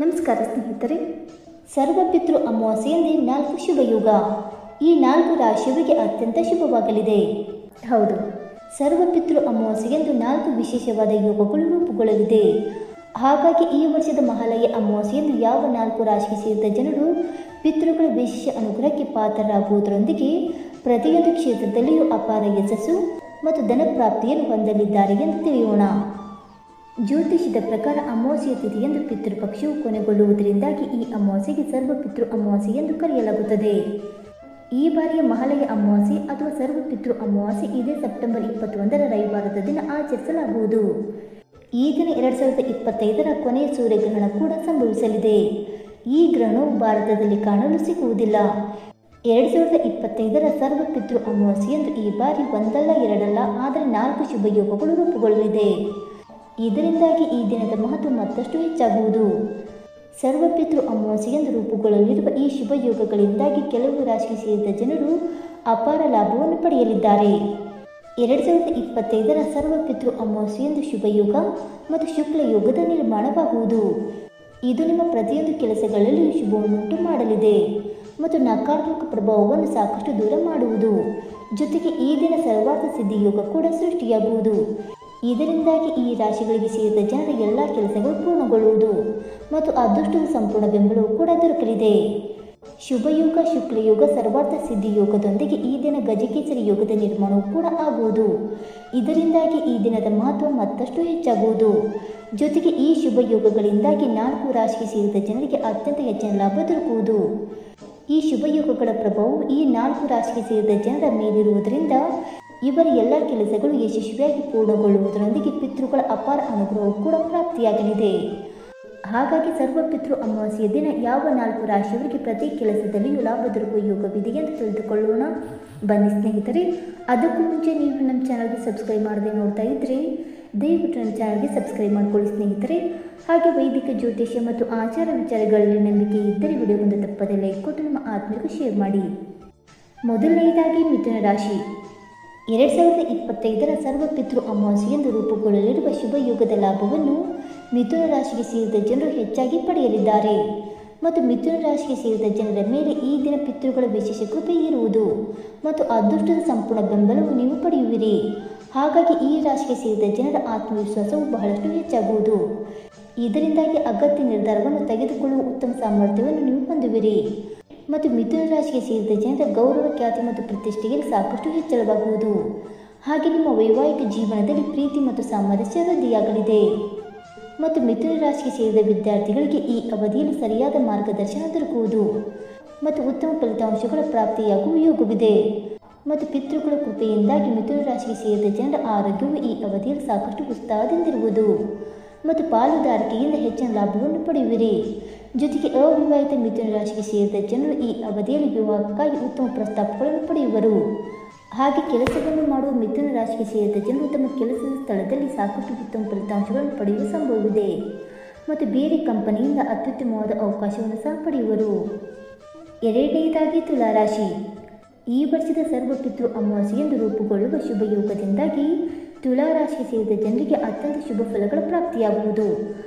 ನಮಸ್ಕಾರ ಸ್ನೇಹಿತರೆ, ಸರ್ವಪಿತೃ ಅಮಾವಾಸ್ಯೆ ಎಂದೇ 4 ಶುಭಯುಗ. ಈ 4 ರಾಶಿಯವರಿಗೆ ಅತ್ಯಂತ ಶುಭವಾಗಲಿದೆ. ಹೌದು, ಸರ್ವಪಿತೃ ಅಮಾವಾಸ್ಯೆಯಂದು 4 ವಿಶೇಷವಾದ ಯೋಗಗಳು ರೂಪುಗೊಳ್ಳಲಿದೆ. ಹಾಗಾಗಿ ಈ ವರ್ಷದ ಮಹಾಲಯ ಅಮಾವಾಸ್ಯೆಯಂದು ಯಾವ 4 ರಾಶಿಗೆ ಸೇರಿದ ಜನರು ಪಿತೃಗಳ ವಿಶೇಷ ಅನುಗ್ರಹಕ್ಕೆ ಪಾತ್ರರಾಗುವುದರೊಂದಿಗೆ ಪ್ರತಿಯೊಂದು ಕ್ಷೇತ್ರದಲ್ಲಿಯೂ ಅಪಾರ ಯಶಸ್ಸು ಮತ್ತು ಧನ ಪ್ರಾಪ್ತಿಯನ್ನು ಹೊಂದಲಿದ್ದಾರೆ ಎಂದು ತಿಳಿಯೋಣ. ಜ್ಯೋತಿಷದ ಪ್ರಕಾರ ಅಮಾವಾಸ್ಯೆಯ ತಿಥಿಯಂದು ಪಿತೃಪಕ್ಷವು ಕೊನೆಗೊಳ್ಳುವುದರಿಂದಾಗಿ ಈ ಅಮಾವಾಸ್ಯೆಗೆ ಸರ್ವಪಿತೃ ಅಮಾವಾಸ್ಯೆ ಎಂದು ಕರೆಯಲಾಗುತ್ತದೆ. ಈ ಬಾರಿಯ ಮಹಾಲಯ ಅಮಾವಾಸ್ಯೆ ಅಥವಾ ಸರ್ವಪಿತೃ ಅಮಾವಾಸ್ಯೆ ಇದೇ ಸೆಪ್ಟೆಂಬರ್ 21ರ ರವಿವಾರದ ದಿನ ಆಚರಿಸಲಾಗುವುದು. ಈ ದಿನ 2025ರ ಕೊನೆಯ ಸೂರ್ಯಗ್ರಹಣ ಕೂಡ ಸಂಭವಿಸಲಿದೆ. ಈ ಗ್ರಹಣವು ಭಾರತದಲ್ಲಿ ಕಾಣಲು ಸಿಗುವುದಿಲ್ಲ. 2025ರ ಸರ್ವಪಿತೃ ಅಮಾವಾಸ್ಯೆಯಂದು ಈ ಬಾರಿ ಒಂದಲ್ಲ ಎರಡಲ್ಲ ಆದರೆ 4 ಶುಭ ಯೋಗಗಳು ರೂಪುಗೊಳ್ಳಲಿದೆ. ಇದರಿಂದಾಗಿ ಈ ದಿನದ ಮಹತ್ವ ಮತ್ತಷ್ಟು ಹೆಚ್ಚಾಗುವುದು. ಸರ್ವಪಿತೃ ಅಮಾವಾಸ್ಯೆಯಂದು ರೂಪುಗೊಳ್ಳಲಿರುವ ಈ ಶುಭ ಯೋಗಗಳಿಂದಾಗಿ ಕೆಲವು ರಾಶಿಗೆ ಸೇರಿದ ಜನರು ಅಪಾರ ಲಾಭವನ್ನು ಪಡೆಯಲಿದ್ದಾರೆ. 2025ರ ಸರ್ವಪಿತೃ ಅಮಾವಾಸ್ಯೆಯಂದು ಶುಭಯೋಗ ಮತ್ತು ಶುಕ್ಲ ಯೋಗದ ನಿರ್ಮಾಣವಾಗುವುದು. ಇದು ನಿಮ್ಮ ಪ್ರತಿಯೊಂದು ಕೆಲಸಗಳಲ್ಲಿ ಶುಭವನ್ನುಂಟು ಮಾಡಲಿದೆ ಮತ್ತು ನಕಾರಾತ್ಮಕ ಪ್ರಭಾವವನ್ನು ಸಾಕಷ್ಟು ದೂರ ಮಾಡುವುದು. ಜೊತೆಗೆ ಈ ದಿನ ಸರ್ವಾರ್ಥ ಸಿದ್ಧಿ ಯೋಗ ಕೂಡ ಸೃಷ್ಟಿಯಾಗುವುದು. ಇದರಿಂದಾಗಿ ಈ ರಾಶಿಗಳಿಗೆ ಸೇರಿದ ಜನರ ಎಲ್ಲ ಕೆಲಸಗಳು ಪೂರ್ಣಗೊಳ್ಳುವುದು ಮತ್ತು ಅದೃಷ್ಟದ ಸಂಪೂರ್ಣ ಬೆಂಬಲವು ಕೂಡ ದೊರಕಲಿದೆ. ಶುಭಯೋಗ, ಶುಕ್ಲಯೋಗ, ಸರ್ವಾರ್ಥ ಸಿದ್ಧಿ ಯೋಗದೊಂದಿಗೆ ಈ ದಿನ ಗಜಕೇಸರಿ ಯೋಗದ ನಿರ್ಮಾಣವೂ ಕೂಡ ಆಗುವುದು. ಇದರಿಂದಾಗಿ ಈ ದಿನದ ಮಹತ್ವ ಮತ್ತಷ್ಟು ಹೆಚ್ಚಾಗುವುದು. ಜೊತೆಗೆ ಈ ಶುಭ ಯೋಗಗಳಿಂದಾಗಿ 4 ರಾಶಿಗೆ ಸೇರಿದ ಜನರಿಗೆ ಅತ್ಯಂತ ಹೆಚ್ಚಿನ ಲಾಭ ದೊರಕುವುದು. ಈ ಶುಭ ಯೋಗಗಳ ಪ್ರಭಾವವು ಈ 4 ರಾಶಿಗೆ ಸೇರಿದ ಜನರ ಮೇಲಿರುವುದರಿಂದ ಇವರ ಎಲ್ಲ ಕೆಲಸಗಳು ಯಶಸ್ವಿಯಾಗಿ ಪೂರ್ಣಗೊಳ್ಳುವುದರೊಂದಿಗೆ ಪಿತೃಗಳ ಅಪಾರ ಅನುಗ್ರಹವು ಕೂಡ ಪ್ರಾಪ್ತಿಯಾಗಲಿದೆ. ಹಾಗಾಗಿ ಸರ್ವಪಿತೃ ಅಮಾವಾಸ್ಯೆಯ ದಿನ ಯಾವ 4 ರಾಶಿಯವರಿಗೆ ಪ್ರತಿ ಕೆಲಸದಲ್ಲಿಯೂ ಲಾಭ ದೊರಕುವ ಯೋಗವಿದೆ ಎಂದು ತಿಳಿದುಕೊಳ್ಳೋಣ. ಬನ್ನಿ ಸ್ನೇಹಿತರೆ, ಅದಕ್ಕೂ ಮುಂಚೆ ನೀವು ನಮ್ಮ ಚಾನಲ್ಗೆ ಸಬ್ಸ್ಕ್ರೈಬ್ ಮಾಡದೆ ನೋಡ್ತಾ ಇದ್ದರೆ ದಯವಿಟ್ಟು ನಮ್ಮ ಚಾನಲ್ಗೆ ಸಬ್ಸ್ಕ್ರೈಬ್ ಮಾಡಿಕೊಳ್ಳಿ ಸ್ನೇಹಿತರೆ. ಹಾಗೆ ವೈದಿಕ ಜ್ಯೋತಿಷ್ಯ ಮತ್ತು ಆಚಾರ ವಿಚಾರಗಳಲ್ಲಿ ನಂಬಿಕೆ ಇದ್ದರೆ ವಿಡಿಯೋಗೊಂದು ತಪ್ಪದೆ ಲೈಕ್ ಕೊಟ್ಟು ನಮ್ಮ ಆತ್ಮೀಯರಿಗೂ ಶೇರ್ ಮಾಡಿ. ಮೊದಲನೆಯದಾಗಿ ಮಿಥುನ ರಾಶಿ. 2025ರ ಸರ್ವಪಿತೃ ಅಮಾವಾಸ್ಯೆಯಂದು ರೂಪುಗೊಳ್ಳಲಿರುವ ಶುಭ ಯೋಗದ ಲಾಭವನ್ನು ಮಿಥುನ ರಾಶಿಗೆ ಸೇರಿದ ಜನರು ಹೆಚ್ಚಾಗಿ ಪಡೆಯಲಿದ್ದಾರೆ ಮತ್ತು ಮಿಥುನ ರಾಶಿಗೆ ಸೇರಿದ ಜನರ ಮೇಲೆ ಈ ದಿನ ಪಿತೃಗಳ ವಿಶೇಷ ಕೃಪೆ ಇರುವುದು ಮತ್ತು ಅದೃಷ್ಟದ ಸಂಪೂರ್ಣ ಬೆಂಬಲವು ನೀವು ಪಡೆಯುವಿರಿ. ಹಾಗಾಗಿ ಈ ರಾಶಿಗೆ ಸೇರಿದ ಜನರ ಆತ್ಮವಿಶ್ವಾಸವು ಬಹಳಷ್ಟು ಹೆಚ್ಚಾಗುವುದು. ಇದರಿಂದಾಗಿ ಅಗತ್ಯ ನಿರ್ಧಾರವನ್ನು ತೆಗೆದುಕೊಳ್ಳುವ ಉತ್ತಮ ಸಾಮರ್ಥ್ಯವನ್ನು ನೀವು ಹೊಂದುವಿರಿ ಮತ್ತು ಮಿಥುನ ರಾಶಿಗೆ ಸೇರಿದ ಜನರ ಗೌರವ, ಖ್ಯಾತಿ ಮತ್ತು ಪ್ರತಿಷ್ಠೆಯಲ್ಲಿ ಸಾಕಷ್ಟು ಹೆಚ್ಚಳವಾಗುವುದು. ಹಾಗೆ ನಿಮ್ಮ ವೈವಾಹಿಕ ಜೀವನದಲ್ಲಿ ಪ್ರೀತಿ ಮತ್ತು ಸಾಮರಸ್ಯ ವೃದ್ಧಿಯಾಗಲಿದೆ ಮತ್ತು ಮಿಥುನ ರಾಶಿಗೆ ಸೇರಿದ ವಿದ್ಯಾರ್ಥಿಗಳಿಗೆ ಈ ಅವಧಿಯಲ್ಲಿ ಸರಿಯಾದ ಮಾರ್ಗದರ್ಶನ ದೊರಕುವುದು ಮತ್ತು ಉತ್ತಮ ಫಲಿತಾಂಶಗಳ ಪ್ರಾಪ್ತಿಯಾಗುವ ಯೋಗವಿದೆ ಮತ್ತು ಪಿತೃಗಳ ಕೃಪೆಯಿಂದಾಗಿ ಮಿಥುನ ರಾಶಿಗೆ ಸೇರಿದ ಜನರ ಆರೋಗ್ಯವು ಈ ಅವಧಿಯಲ್ಲಿ ಸಾಕಷ್ಟು ಉತ್ಸಾಹದಿಂದಿರುವುದು ಮತ್ತು ಪಾಲುದಾರಿಕೆಯಿಂದ ಹೆಚ್ಚಿನ ಲಾಭವನ್ನು ಪಡೆಯುವಿರಿ. ಜೊತೆಗೆ ಅವಿವಾಹಿತ ಮಿಥುನ ರಾಶಿಗೆ ಸೇರಿದ ಜನರು ಈ ಅವಧಿಯಲ್ಲಿ ವಿವಾಹಕ್ಕಾಗಿ ಉತ್ತಮ ಪ್ರಸ್ತಾಪಗಳನ್ನು ಪಡೆಯುವರು. ಹಾಗೆ ಕೆಲಸವನ್ನು ಮಾಡುವ ಮಿಥುನ ರಾಶಿಗೆ ಸೇರಿದ ಜನರು ತಮ್ಮ ಕೆಲಸದ ಸ್ಥಳದಲ್ಲಿ ಸಾಕಷ್ಟು ಉತ್ತಮ ಫಲಿತಾಂಶಗಳನ್ನು ಪಡೆಯುವ ಸಂಭವವಿದೆ ಮತ್ತು ಬೇರೆ ಕಂಪನಿಯಿಂದ ಅತ್ಯುತ್ತಮವಾದ ಅವಕಾಶವನ್ನು ಸಹ ಪಡೆಯುವರು. ಎರಡನೆಯದಾಗಿ ತುಲಾರಾಶಿ. ಈ ವರ್ಷದ ಸರ್ವಪಿತೃ ಅಮಾವಾಸ್ಯೆಯಂದು ರೂಪುಗೊಳ್ಳುವ ಶುಭ ಯೋಗದಿಂದಾಗಿ ತುಲಾರಾಶಿಗೆ ಸೇರಿದ ಜನರಿಗೆ ಅತ್ಯಂತ ಶುಭ ಫಲಗಳ ಪ್ರಾಪ್ತಿಯಾಗುವುದು.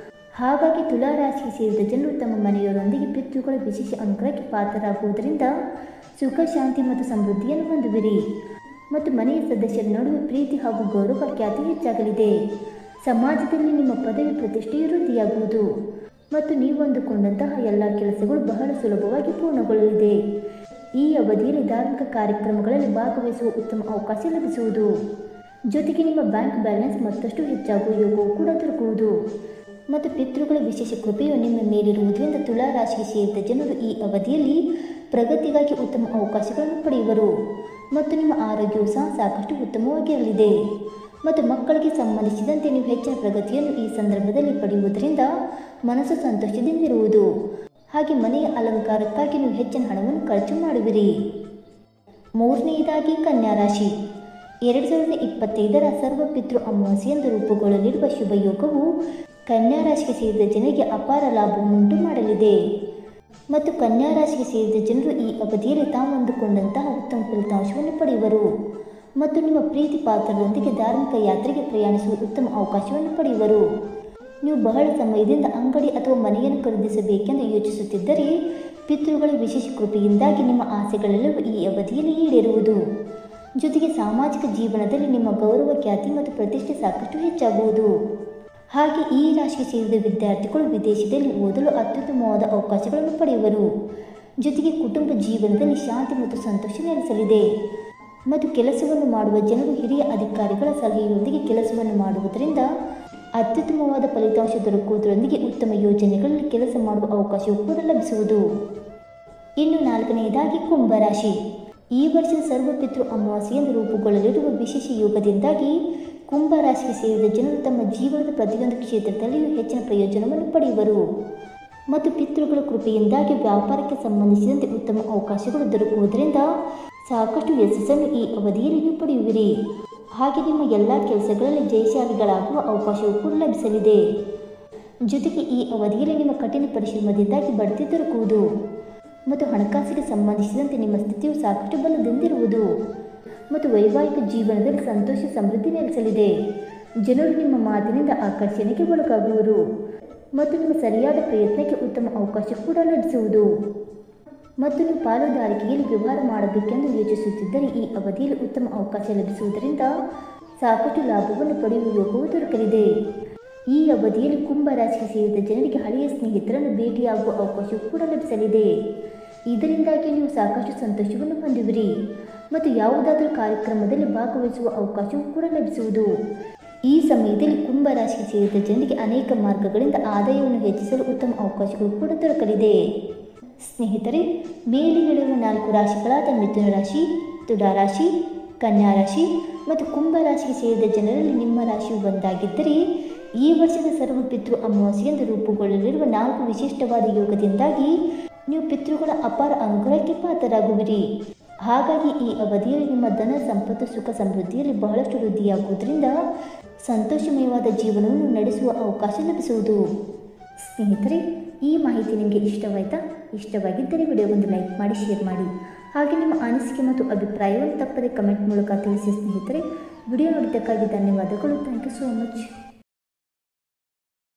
ಹಾಗಾಗಿ ತುಲಾರಾಶಿಗೆ ಸೇರಿದ ಜನರು ತಮ್ಮ ಮನೆಯವರೊಂದಿಗೆ ಪಿತೃಗಳ ವಿಶೇಷ ಅನುಗ್ರಹಕ್ಕೆ ಪಾತ್ರರಾಗುವುದರಿಂದ ಸುಖ, ಶಾಂತಿ ಮತ್ತು ಸಮೃದ್ಧಿಯನ್ನು ಹೊಂದುವಿರಿ ಮತ್ತು ಮನೆಯ ಸದಸ್ಯರ ನಡುವೆ ಪ್ರೀತಿ ಹಾಗೂ ಗೌರವ, ಖ್ಯಾತಿ ಹೆಚ್ಚಾಗಲಿದೆ. ಸಮಾಜದಲ್ಲಿ ನಿಮ್ಮ ಪದವಿ ಪ್ರತಿಷ್ಠೆಯು ವೃದ್ಧಿಯಾಗುವುದು ಮತ್ತು ನೀವು ಅಂದುಕೊಂಡಂತಹ ಎಲ್ಲ ಕೆಲಸಗಳು ಬಹಳ ಸುಲಭವಾಗಿ ಪೂರ್ಣಗೊಳ್ಳಲಿದೆ. ಈ ಅವಧಿಯಲ್ಲಿ ಧಾರ್ಮಿಕ ಕಾರ್ಯಕ್ರಮಗಳಲ್ಲಿ ಭಾಗವಹಿಸುವ ಉತ್ತಮ ಅವಕಾಶ ಲಭಿಸುವುದು. ಜೊತೆಗೆ ನಿಮ್ಮ ಬ್ಯಾಂಕ್ ಬ್ಯಾಲೆನ್ಸ್ ಮತ್ತಷ್ಟು ಹೆಚ್ಚಾಗುವ ಯೋಗವು ಕೂಡ ದೊರಕುವುದು ಮತ್ತು ಪಿತೃಗಳ ವಿಶೇಷ ಕೃಪೆಯು ನಿಮ್ಮ ಮೇಲಿರುವುದರಿಂದ ತುಲಾರಾಶಿಗೆ ಸೇರಿದ ಜನರು ಈ ಅವಧಿಯಲ್ಲಿ ಪ್ರಗತಿಗಾಗಿ ಉತ್ತಮ ಅವಕಾಶಗಳನ್ನು ಪಡೆಯುವರು ಮತ್ತು ನಿಮ್ಮ ಆರೋಗ್ಯವು ಸಹ ಸಾಕಷ್ಟು ಉತ್ತಮವಾಗಿರಲಿದೆ ಮತ್ತು ಮಕ್ಕಳಿಗೆ ಸಂಬಂಧಿಸಿದಂತೆ ನೀವು ಹೆಚ್ಚಿನ ಪ್ರಗತಿಯನ್ನು ಈ ಸಂದರ್ಭದಲ್ಲಿ ಪಡೆಯುವುದರಿಂದ ಮನಸ್ಸು ಸಂತೋಷದಿಂದಿರುವುದು. ಹಾಗೆ ಮನೆಯ ಅಲಂಕಾರಕ್ಕಾಗಿ ನೀವು ಹೆಚ್ಚಿನ ಹಣವನ್ನು ಖರ್ಚು ಮಾಡುವಿರಿ. ಮೂರನೆಯದಾಗಿ ಕನ್ಯಾ ರಾಶಿ. 2025ರ ಸರ್ವಪಿತೃ ಅಮಾವಾಸ್ಯೆಯಂದು ರೂಪುಗೊಳ್ಳಲಿರುವ ಶುಭ ಯೋಗವು ಕನ್ಯಾ ರಾಶಿಗೆ ಸೇರಿದ ಜನರಿಗೆ ಅಪಾರ ಲಾಭವನ್ನುಂಟು ಮಾಡಲಿದೆ ಮತ್ತು ಕನ್ಯಾ ರಾಶಿಗೆ ಸೇರಿದ ಜನರು ಈ ಅವಧಿಯಲ್ಲಿ ತಾವು ಅಂದುಕೊಂಡಂತಹ ಉತ್ತಮ ಫಲಿತಾಂಶವನ್ನು ಪಡೆಯುವರು ಮತ್ತು ನಿಮ್ಮ ಪ್ರೀತಿ ಪಾತ್ರರೊಂದಿಗೆ ಧಾರ್ಮಿಕ ಯಾತ್ರೆಗೆ ಪ್ರಯಾಣಿಸುವ ಉತ್ತಮ ಅವಕಾಶವನ್ನು ಪಡೆಯುವರು. ನೀವು ಬಹಳ ಸಮಯದಿಂದ ಅಂಗಡಿ ಅಥವಾ ಮನೆಯನ್ನು ಖರೀದಿಸಬೇಕೆಂದು ಯೋಚಿಸುತ್ತಿದ್ದರೆ ಪಿತೃಗಳ ವಿಶೇಷ ಕೃಪೆಯಿಂದಾಗಿ ನಿಮ್ಮ ಆಸೆಗಳೆಲ್ಲವೂ ಈ ಅವಧಿಯಲ್ಲಿ ಈಡೇರುವುದು. ಜೊತೆಗೆ ಸಾಮಾಜಿಕ ಜೀವನದಲ್ಲಿ ನಿಮ್ಮ ಗೌರವ, ಖ್ಯಾತಿ ಮತ್ತು ಪ್ರತಿಷ್ಠೆ ಸಾಕಷ್ಟು ಹೆಚ್ಚಾಗುವುದು. ಹಾಗೆ ಈ ರಾಶಿಗೆ ಸೇರಿದ ವಿದ್ಯಾರ್ಥಿಗಳು ವಿದೇಶದಲ್ಲಿ ಓದಲು ಅತ್ಯುತ್ತಮವಾದ ಅವಕಾಶಗಳನ್ನು ಪಡೆಯುವರು. ಜೊತೆಗೆ ಕುಟುಂಬ ಜೀವನದಲ್ಲಿ ಶಾಂತಿ ಮತ್ತು ಸಂತೋಷ ನೆಲೆಸಲಿದೆ. ಮತ್ತು ಕೆಲಸವನ್ನು ಮಾಡುವ ಜನರು ಹಿರಿಯ ಅಧಿಕಾರಿಗಳ ಸಲಹೆಯೊಂದಿಗೆ ಕೆಲಸವನ್ನು ಮಾಡುವುದರಿಂದ ಅತ್ಯುತ್ತಮವಾದ ಫಲಿತಾಂಶ ದೊರಕುವುದರೊಂದಿಗೆ ಉತ್ತಮ ಯೋಜನೆಗಳಲ್ಲಿ ಕೆಲಸ ಮಾಡುವ ಅವಕಾಶವೂ ಕೂಡ ಲಭಿಸುವುದು. ಇನ್ನು 4ನೇದಾಗಿ ಕುಂಭರಾಶಿ. ಈ ವರ್ಷದ ಸರ್ವಪಿತೃ ಅಮಾವಾಸ್ಯೆಯಂದು ರೂಪುಗೊಳ್ಳಲಿರುವ ವಿಶೇಷ ಯೋಗದಿಂದಾಗಿ ಕುಂಭರಾಶಿಗೆ ಸೇರಿದ ಜನರು ತಮ್ಮ ಜೀವನದ ಪ್ರತಿಯೊಂದು ಕ್ಷೇತ್ರದಲ್ಲಿಯೂ ಹೆಚ್ಚಿನ ಪ್ರಯೋಜನವನ್ನು ಪಡೆಯುವರು. ಮತ್ತು ಪಿತೃಗಳ ಕೃಪೆಯಿಂದಾಗಿ ವ್ಯಾಪಾರಕ್ಕೆ ಸಂಬಂಧಿಸಿದಂತೆ ಉತ್ತಮ ಅವಕಾಶಗಳು ದೊರಕುವುದರಿಂದ ಸಾಕಷ್ಟು ಯಶಸ್ಸನ್ನು ಈ ಅವಧಿಯಲ್ಲಿ ನೀವು ಪಡೆಯುವಿರಿ. ಹಾಗೆ ನಿಮ್ಮ ಎಲ್ಲ ಕೆಲಸಗಳಲ್ಲಿ ಜಯಶಾಲಿಗಳಾಗುವ ಅವಕಾಶವೂ ಕೂಡ ಲಭಿಸಲಿದೆ. ಜೊತೆಗೆ ಈ ಅವಧಿಯಲ್ಲಿ ನಿಮ್ಮ ಕಠಿಣ ಪರಿಶ್ರಮದಿಂದಾಗಿ ಬಡ್ತಿ ದೊರಕುವುದು. ಮತ್ತು ಹಣಕಾಸಿಗೆ ಸಂಬಂಧಿಸಿದಂತೆ ನಿಮ್ಮ ಸ್ಥಿತಿಯು ಸಾಕಷ್ಟು ಬಲದಿಂದಿರುವುದು. ಮತ್ತು ವೈವಾಹಿಕ ಜೀವನದಲ್ಲಿ ಸಂತೋಷ, ಸಮೃದ್ಧಿ ನೆಲೆಸಲಿದೆ. ಜನರು ನಿಮ್ಮ ಮಾತಿನಿಂದ ಆಕರ್ಷಣೆಗೆ ಒಳಗಾಗುವರು. ಮತ್ತು ನಿಮ್ಮ ಸರಿಯಾದ ಪ್ರಯತ್ನಕ್ಕೆ ಉತ್ತಮ ಅವಕಾಶ ಕೂಡ ಲಭಿಸುವುದು. ಮತ್ತು ನೀವು ಪಾಲುದಾರಿಕೆಯಲ್ಲಿ ವ್ಯವಹಾರ ಮಾಡಬೇಕೆಂದು ಯೋಚಿಸುತ್ತಿದ್ದರೆ ಈ ಅವಧಿಯಲ್ಲಿ ಉತ್ತಮ ಅವಕಾಶ ಲಭಿಸುವುದರಿಂದ ಸಾಕಷ್ಟು ಲಾಭವನ್ನು ಪಡೆಯುವ ಯೋಗವು ದೊರಕಲಿದೆ. ಈ ಅವಧಿಯಲ್ಲಿ ಕುಂಭರಾಶಿಗೆ ಸೇರಿದ ಜನರಿಗೆ ಹಳೆಯ ಸ್ನೇಹಿತರನ್ನು ಭೇಟಿಯಾಗುವ ಅವಕಾಶವೂ ಕೂಡ ಲಭಿಸಲಿದೆ. ಇದರಿಂದಾಗಿ ನೀವು ಸಾಕಷ್ಟು ಸಂತೋಷವನ್ನು ಹೊಂದುವಿರಿ. ಮತ್ತು ಯಾವುದಾದರೂ ಕಾರ್ಯಕ್ರಮದಲ್ಲಿ ಭಾಗವಹಿಸುವ ಅವಕಾಶವೂ ಕೂಡ ಲಭಿಸುವುದು. ಈ ಸಮಯದಲ್ಲಿ ಕುಂಭರಾಶಿಗೆ ಸೇರಿದ ಜನರಿಗೆ ಅನೇಕ ಮಾರ್ಗಗಳಿಂದ ಆದಾಯವನ್ನು ಹೆಚ್ಚಿಸಲು ಉತ್ತಮ ಅವಕಾಶಗಳು ಕೂಡ ದೊರಕಲಿದೆ. ಸ್ನೇಹಿತರೆ, ಮೇಲೆ ಹೇಳುವ 4 ರಾಶಿಗಳಾದ ಮಿಥುನ ರಾಶಿ, ತುಲಾ ರಾಶಿ, ಕನ್ಯಾ ರಾಶಿ ಮತ್ತು ಕುಂಭರಾಶಿಗೆ ಸೇರಿದ ಜನರಲ್ಲಿ ನಿಮ್ಮ ರಾಶಿಯು ಒಂದಾಗಿದ್ದರೆ ಈ ವರ್ಷದ ಸರ್ವಪಿತೃ ಅಮಾವಾಸ್ಯೆಯಂದು ರೂಪುಗೊಳ್ಳಲಿರುವ 4 ವಿಶಿಷ್ಟವಾದ ಯೋಗದಿಂದಾಗಿ ನೀವು ಪಿತೃಗಳ ಅಪಾರ ಅನುಗ್ರಹಕ್ಕೆ ಪಾತ್ರರಾಗುವಿರಿ. ಹಾಗಾಗಿ ಈ ಅವಧಿಯಲ್ಲಿ ನಿಮ್ಮ ಧನ, ಸಂಪತ್ತು, ಸುಖ, ಸಮೃದ್ಧಿಯಲ್ಲಿ ಬಹಳಷ್ಟು ವೃದ್ಧಿಯಾಗುವುದರಿಂದ ಸಂತೋಷಮಯವಾದ ಜೀವನವನ್ನು ನಡೆಸುವ ಅವಕಾಶ ಲಭಿಸುವುದು. ಸ್ನೇಹಿತರೆ, ಈ ಮಾಹಿತಿ ನಿಮಗೆ ಇಷ್ಟವಾಯಿತಾ? ಇಷ್ಟವಾಗಿದ್ದರೆ ವಿಡಿಯೋಗೊಂದು ಲೈಕ್ ಮಾಡಿ, ಶೇರ್ ಮಾಡಿ. ಹಾಗೆ ನಿಮ್ಮ ಅನಿಸಿಕೆ ಮತ್ತು ಅಭಿಪ್ರಾಯವನ್ನು ತಪ್ಪದೆ ಕಮೆಂಟ್ ಮೂಲಕ ತಿಳಿಸಿ. ಸ್ನೇಹಿತರೆ, ವಿಡಿಯೋ ನೋಡಿದ್ದಕ್ಕಾಗಿ ಧನ್ಯವಾದಗಳು. Thank you so much.